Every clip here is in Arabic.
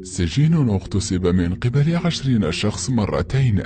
سجين اغتصب من قبل 20 شخص مرتين.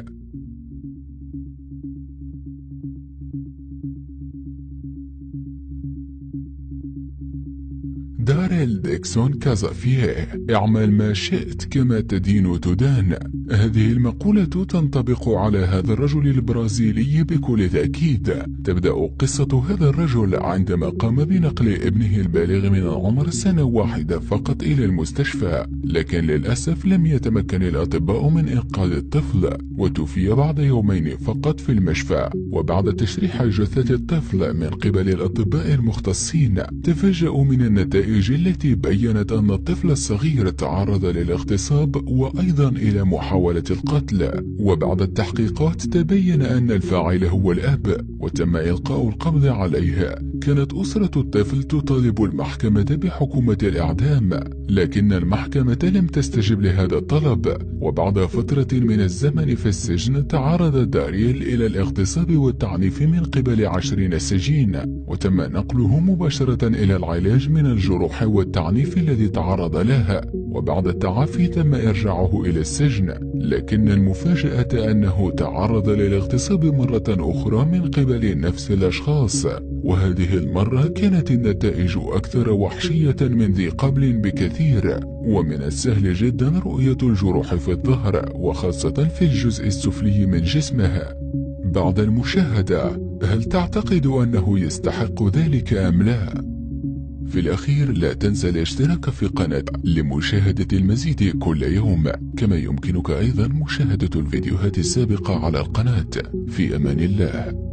داريل ديكسون كازافيه: اعمل ما شئت كما تدين تدان. هذه المقولة تنطبق على هذا الرجل البرازيلي بكل تأكيد. تبدأ قصة هذا الرجل عندما قام بنقل ابنه البالغ من العمر سنة واحدة فقط إلى المستشفى، لكن للأسف لم يتمكن الأطباء من إنقاذ الطفل، وتوفي بعد يومين فقط في المشفى. وبعد تشريح جثة الطفل من قبل الأطباء المختصين، تفاجأوا من النتائج التي بيّنت أن الطفل الصغير تعرض للاغتصاب وأيضا إلى محاولة القتل. وبعد التحقيقات تبين أن الفاعل هو الأب، وتم إلقاء القبض عليه. كانت أسرة الطفل تطالب المحكمة بحكومة الإعدام، لكن المحكمة لم تستجب لهذا الطلب. وبعد فترة من الزمن في السجن، تعرض داريل إلى الاغتصاب والتعنيف من قبل 20 سجين، وتم نقله مباشرة إلى العلاج من الجروح والتعنيف الذي تعرض لها. وبعد التعافي تم إرجاعه إلى السجن، لكن المفاجأة أنه تعرض للاغتصاب مرة أخرى من قبل نفس الأشخاص، وهذه المرة كانت النتائج أكثر وحشية من ذي قبل بكثير. ومن السهل جدا رؤية الجروح في الظهر، وخاصة في الجزء السفلي من جسمها. بعد المشاهدة، هل تعتقد أنه يستحق ذلك أم لا؟ في الأخير لا تنسى الاشتراك في القناة لمشاهدة المزيد كل يوم، كما يمكنك أيضا مشاهدة الفيديوهات السابقة على القناة. في أمان الله.